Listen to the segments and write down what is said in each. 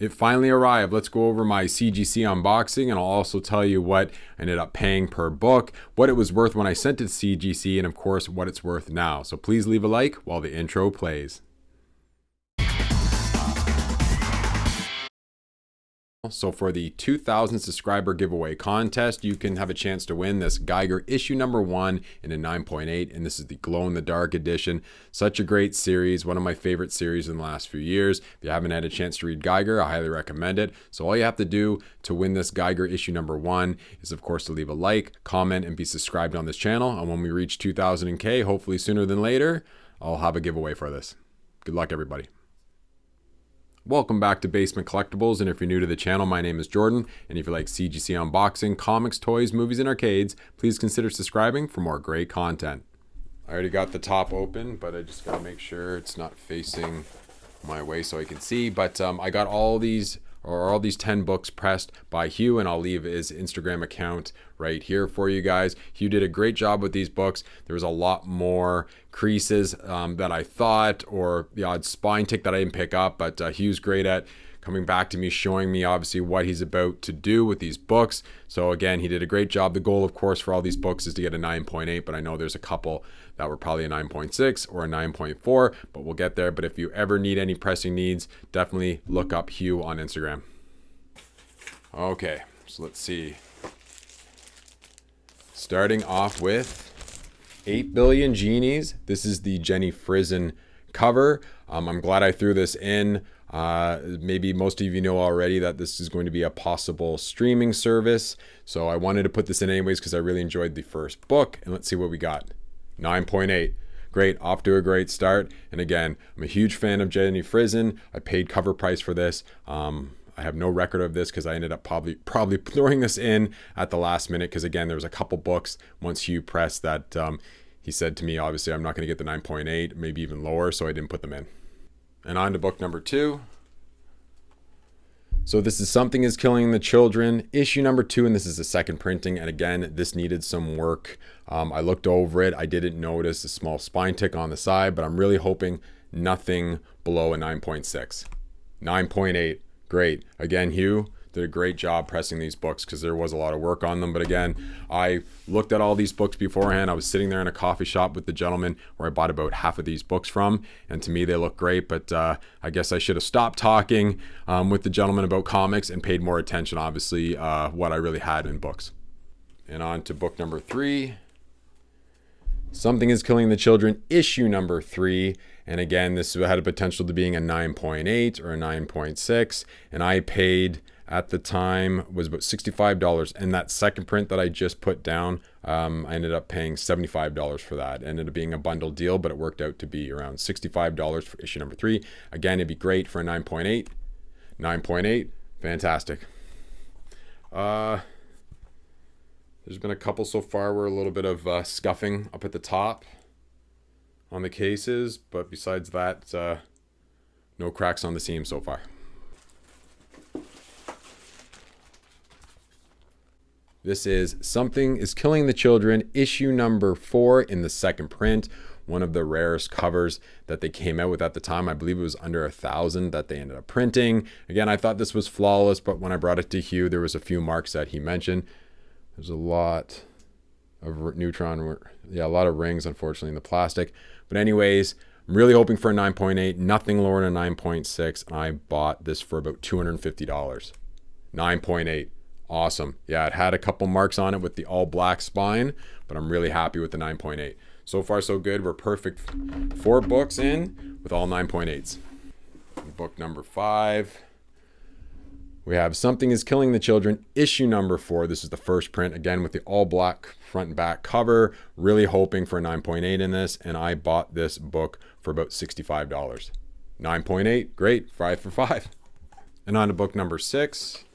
It finally arrived. Let's go over my CGC unboxing, and I'll also tell you what I ended up paying per book, what it was worth when I sent it to CGC, and of course what it's worth now. So please leave a like while the intro plays. So for the 2,000 subscriber giveaway contest, you can have a chance to win this Geiger issue number 1 in a 9.8, and this is the glow in the dark edition. Such a great series, one of my favorite series in the last few years. If you haven't had a chance to read Geiger, I highly recommend it. So all you have to do to win this Geiger issue number 1 is of course to leave a like, comment, and be subscribed on this channel. And when we reach 2,000 K, hopefully sooner than later, I'll have a giveaway for this. Good luck, everybody. Welcome back to Basement Collectibles, and if you're new to the channel, my name is Jordan, and if you like CGC unboxing, comics, toys, movies, and arcades, please consider subscribing for more great content. I already got the top open, but I just gotta make sure it's not facing my way so I can see, but I got all these 10 books pressed by Hugh, and I'll leave his Instagram account right here for you guys. Hugh did a great job with these books. There was a lot more creases that I thought, or the odd spine tick that I didn't pick up, but Hugh's great at coming back to me, showing me obviously what he's about to do with these books. So again, he did a great job. The goal, of course, for all these books is to get a 9.8, but I know there's a couple that were probably a 9.6 or a 9.4, but we'll get there. But if you ever need any pressing needs, definitely look up Hugh on Instagram. Okay, so let's see. Starting off with 8 Billion Genies. This is the Jenny Frison cover. I'm glad I threw this in. Maybe most of you know already that this is going to be a possible streaming service. So I wanted to put this in anyways because I really enjoyed the first book. And let's see what we got. 9.8. Great, off to a great start. And again, I'm a huge fan of Jenny Frison. I paid cover price for this. I have no record of this because I ended up probably throwing this in at the last minute because again, there was a couple books once Hugh pressed that he said to me, obviously I'm not going to get the 9.8, maybe even lower, so I didn't put them in. And on to book number 2. So this is Something is Killing the Children, issue number 2, and this is the second printing. And again, this needed some work. I looked over it. I didn't notice a small spine tick on the side, but I'm really hoping nothing below a 9.6. 9.8, great. Again, Hugh did a great job pressing these books because there was a lot of work on them. But again, I looked at all these books beforehand. I was sitting there in a coffee shop with the gentleman where I bought about half of these books from. And to me, they look great. But I guess I should have stopped talking with the gentleman about comics and paid more attention, obviously, what I really had in books. And on to book number 3. Something is Killing the Children, issue number 3. And again, this had a potential to being a 9.8 or a 9.6. And I paid, at the time, was about $65. And that second print that I just put down, I ended up paying $75 for that. It ended up being a bundle deal, but it worked out to be around $65 for issue number 3. Again, it'd be great for a 9.8. 9.8, fantastic. There's been a couple so far where a little bit of scuffing up at the top on the cases, but besides that, no cracks on the seam so far. This is Something is Killing the Children, issue number 4 in the second print. One of the rarest covers that they came out with at the time. I believe it was under 1,000 that they ended up printing. Again, I thought this was flawless, but when I brought it to Hugh, there was a few marks that he mentioned. There's a lot of a lot of rings, unfortunately, in the plastic. But anyways, I'm really hoping for a 9.8, nothing lower than a 9.6, and I bought this for about $250. 9.8, awesome. Yeah, it had a couple marks on it with the all black spine, but I'm really happy with the 9.8. So far, so good. We're perfect 4 books in with all 9.8s. Book number 5. We have Something is Killing the Children, issue number 4. This is the first print, again, with the all black front and back cover. Really hoping for a 9.8 in this, and I bought this book for about $65. 9.8, great, 5 for 5. And on to book number 6.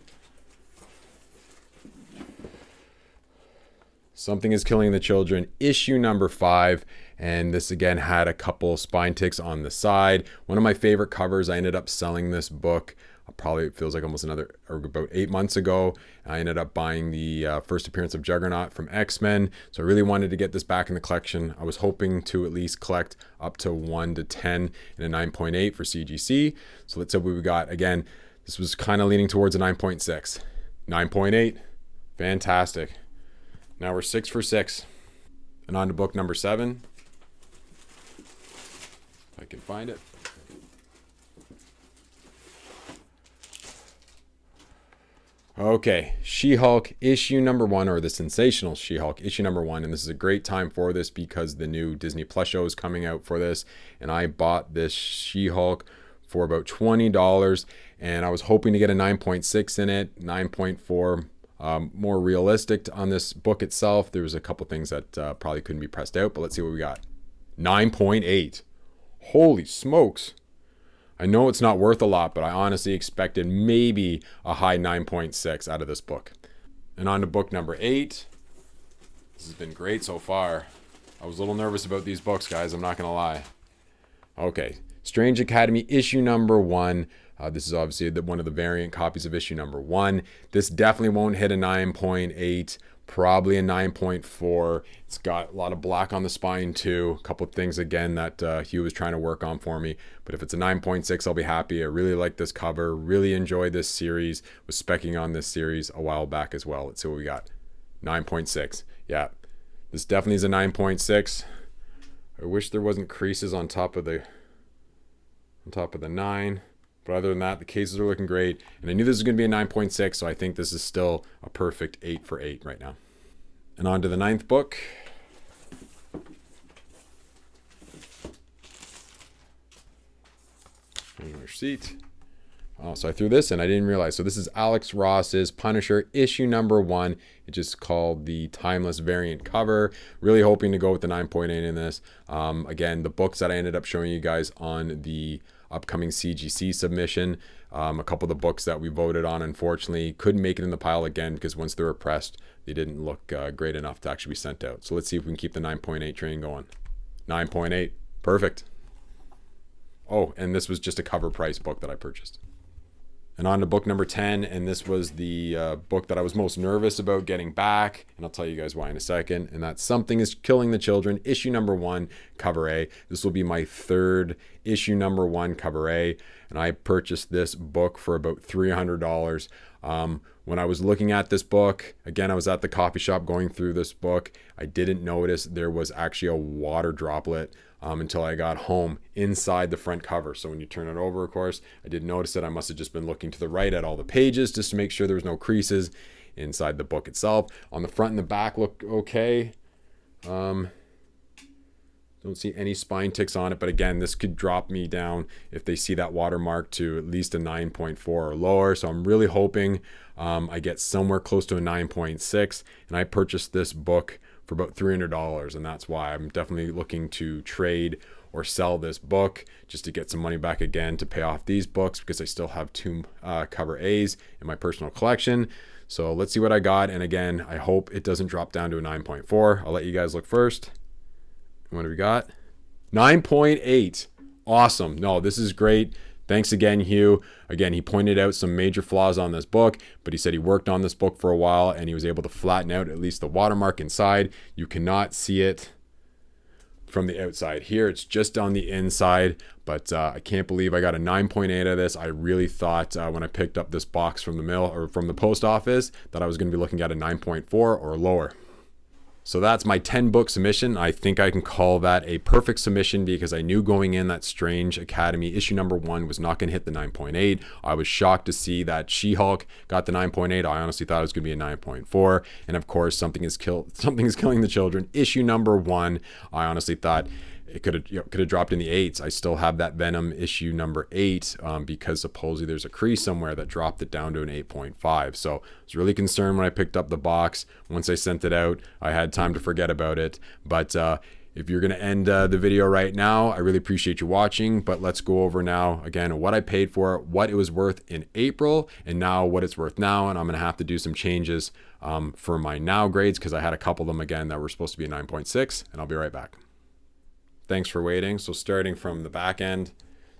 Something is Killing the Children, issue number 5. And this again had a couple spine ticks on the side. One of my favorite covers. I ended up selling this book probably, it feels like almost about 8 months ago. I ended up buying the first appearance of Juggernaut from X-Men. So I really wanted to get this back in the collection. I was hoping to at least collect up to 1 to 10 in a 9.8 for CGC. So let's see what we got. Again, This was kind of leaning towards a 9.6. 9.8. Fantastic. Now we're 6 for 6. And on to book number 7. If I can find it. Okay, She-Hulk issue number 1, or the Sensational She-Hulk issue number 1. And this is a great time for this because the new Disney Plus show is coming out for this. And I bought this She-Hulk for about $20. And I was hoping to get a 9.6 in it, 9.4. More realistic on this book itself. There was a couple things that probably couldn't be pressed out, but let's see what we got. 9.8. Holy smokes. I know it's not worth a lot, but I honestly expected maybe a high 9.6 out of this book. And on to book number 8. This has been great so far. I was a little nervous about these books, guys. I'm not going to lie. Okay. Strange Academy issue number 1. This is obviously one of the variant copies of issue number 1. This definitely won't hit a 9.8. Probably a 9.4. It's got a lot of black on the spine too. A couple of things again that Hugh was trying to work on for me. But if it's a 9.6, I'll be happy. I really like this cover. Really enjoyed this series. Was specking on this series a while back as well. Let's see what we got. 9.6. Yeah, this definitely is a 9.6. I wish there wasn't creases on top of the 9. But other than that, the cases are looking great. And I knew this was going to be a 9.6, so I think this is still a perfect 8 for 8 right now. And on to the 9th book. Here's my receipt. Oh, so I threw this in. I didn't realize. So this is Alex Ross's Punisher issue number 1. It's just called the Timeless variant cover. Really hoping to go with the 9.8 in this. Again, the books that I ended up showing you guys on the upcoming CGC submission. A couple of the books that we voted on, unfortunately, couldn't make it in the pile again because once they were pressed, they didn't look great enough to actually be sent out. So let's see if we can keep the 9.8 train going. 9.8. Perfect. Oh, and this was just a cover price book that I purchased. And on to book number 10, and this was the book that I was most nervous about getting back, and I'll tell you guys why in a second, and that's Something is Killing the Children, issue number 1, cover A. This will be my 3rd issue number 1, cover A, and I purchased this book for about $300. When I was looking at this book, again, I was at the coffee shop going through this book. I didn't notice there was actually a water droplet until I got home inside the front cover. So when you turn it over, of course, I didn't notice it. I must have just been looking to the right at all the pages just to make sure there was no creases inside the book itself. On the front and the back look okay. Don't see any spine ticks on it, but again, this could drop me down if they see that watermark to at least a 9.4 or lower. So I'm really hoping I get somewhere close to a 9.6, and I purchased this book for about $300, and that's why I'm definitely looking to trade or sell this book just to get some money back again to pay off these books because I still have 2 cover A's in my personal collection. So let's see what I got, and again, I hope it doesn't drop down to a 9.4. I'll let you guys look first. What do we got? 9.8. Awesome. No, this is great. Thanks again, Hugh. Again, he pointed out some major flaws on this book, but he said he worked on this book for a while and he was able to flatten out at least the watermark inside. You cannot see it from the outside. Here, it's just on the inside, but I can't believe I got a 9.8 out of this. I really thought when I picked up this box from the mail or from the post office that I was going to be looking at a 9.4 or lower. So that's my 10 book submission. I think I can call that a perfect submission because I knew going in that Strange Academy issue number 1 was not going to hit the 9.8. I was shocked to see that She-Hulk got the 9.8. I honestly thought it was going to be a 9.4. And of course, Something is Killing the Children issue number 1. I honestly thought it could have dropped in the 8s. I still have that Venom issue number 8 because supposedly there's a crease somewhere that dropped it down to an 8.5. So I was really concerned when I picked up the box. Once I sent it out, I had time to forget about it. But if you're going to end the video right now, I really appreciate you watching. But let's go over now, again, what I paid for it, what it was worth in April, and now what it's worth now. And I'm going to have to do some changes for my now grades because I had a couple of them, again, that were supposed to be a 9.6. And I'll be right back. Thanks for waiting. So starting from the back end,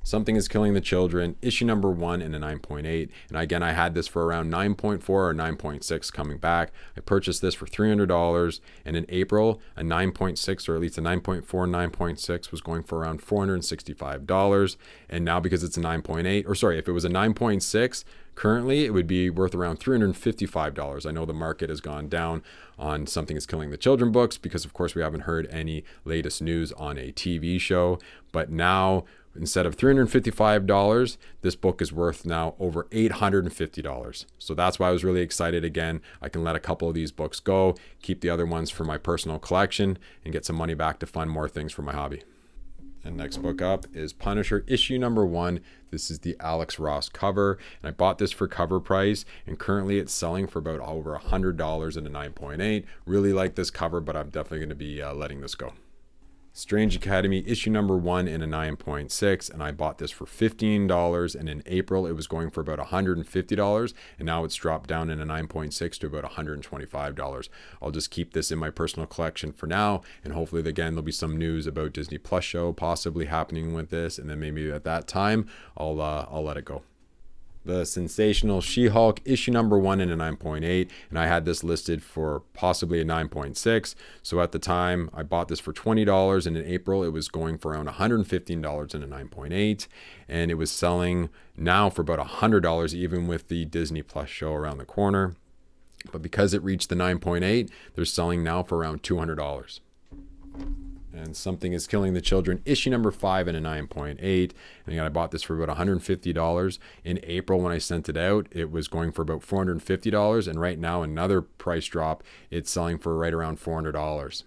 Something is Killing the Children, issue number 1 in a 9.8. And again, I had this for around 9.4 or 9.6 coming back. I purchased this for $300. And in April, a 9.6 or at least a 9.4, 9.6 was going for around $465. And now because it's a 9.8, or sorry, if it was a 9.6, currently it would be worth around $355. I know the market has gone down on Something is Killing the Children books because of course we haven't heard any latest news on a TV show. But now, instead of $355, this book is worth now over $850. So that's why I was really excited. Again, I can let a couple of these books go, keep the other ones for my personal collection, and get some money back to fund more things for my hobby. And next book up is Punisher, issue number 1. This is the Alex Ross cover, and I bought this for cover price, and currently it's selling for about over $100 in a 9.8. Really like this cover, but I'm definitely going to be letting this go. Strange Academy, issue number 1 in a 9.6, and I bought this for $15, and in April it was going for about $150, and now it's dropped down in a 9.6 to about $125. I'll just keep this in my personal collection for now, and hopefully again there'll be some news about Disney Plus show possibly happening with this, and then maybe at that time I'll let it go. The Sensational She-Hulk, issue number 1 in a 9.8, and I had this listed for possibly a 9.6. So at the time, I bought this for $20, and in April, it was going for around $115 in a 9.8, and it was selling now for about $100, even with the Disney Plus show around the corner. But because it reached the 9.8, they're selling now for around $200. And Something is Killing the Children, issue number 5 in a 9.8. And again, I bought this for about $150. In April, when I sent it out, it was going for about $450. And right now, another price drop, it's selling for right around $400.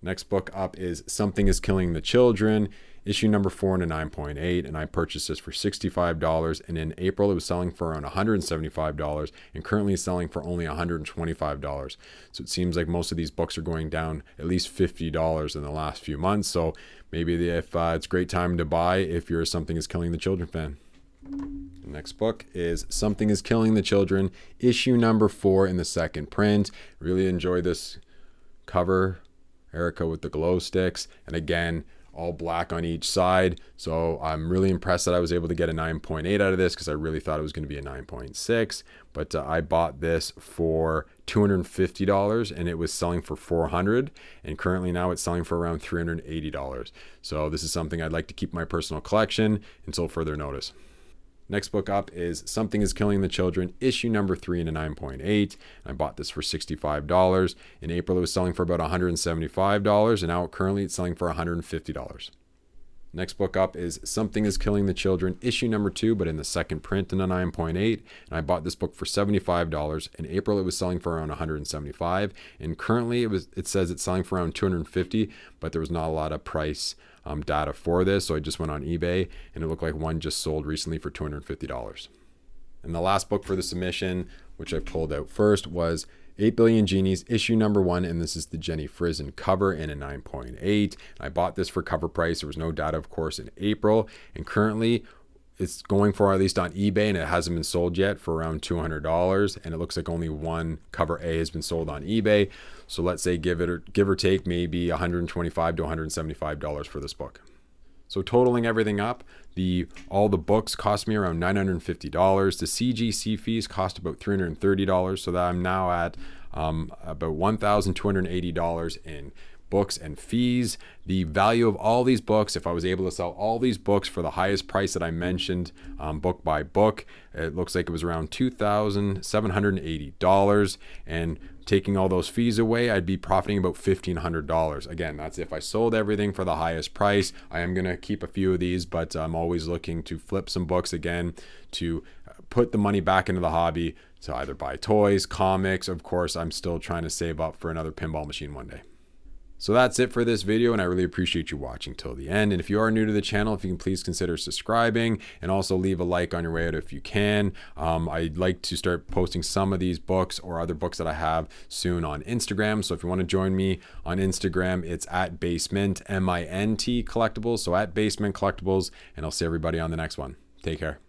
Next book up is Something is Killing the Children, issue number 4 in a 9.8, and I purchased this for $65, and in April it was selling for around $175, and currently it's selling for only $125. So it seems like most of these books are going down at least $50 in the last few months. So maybe if it's a great time to buy if you're a Something is Killing the Children fan. The next book is Something is Killing the Children, issue number 4 in the second print. Really enjoy this cover, Erica with the glow sticks, and again, all black on each side. So I'm really impressed that I was able to get a 9.8 out of this because I really thought it was going to be a 9.6. But I bought this for $250 and it was selling for $400, and currently now it's selling for around $380. So this is something I'd like to keep in my personal collection until further notice. Next book up is Something is Killing the Children, issue number 3 in a 9.8. I bought this for $65. In April, it was selling for about $175, and now currently it's selling for $150. Next book up is Something is Killing the Children, issue number 2, but in the second print in a 9.8. And I bought this book for $75. In April, it was selling for around $175, and currently it says it's selling for around $250, but there was not a lot of price data for this, so I just went on eBay, and it looked like one just sold recently for $250. And the last book for the submission, which I pulled out first, was 8 Billion Genies, issue number 1, and this is the Jenny Frison cover in a 9.8. I bought this for cover price. There was no data, of course, in April, and currently it's going for, at least on eBay, and it hasn't been sold yet, for around $200, and it looks like only one cover A has been sold on eBay. So let's say give or take maybe $125 to $175 for this book. So totaling everything up, all the books cost me around $950. The CGC fees cost about $330, so that I'm now at about $1,280 in books and fees. The value of all these books, if I was able to sell all these books for the highest price that I mentioned, book by book, it looks like it was around $2,780. And taking all those fees away, I'd be profiting about $1,500. Again, that's if I sold everything for the highest price. I am going to keep a few of these, but I'm always looking to flip some books again to put the money back into the hobby to either buy toys, comics. Of course, I'm still trying to save up for another pinball machine one day. So that's it for this video, and I really appreciate you watching till the end. And if you are new to the channel, if you can please consider subscribing and also leave a like on your way out if you can. I'd like to start posting some of these books or other books that I have soon on Instagram. So if you want to join me on Instagram, it's at Basement, MINT Collectibles. So at Basement Collectibles, and I'll see everybody on the next one. Take care.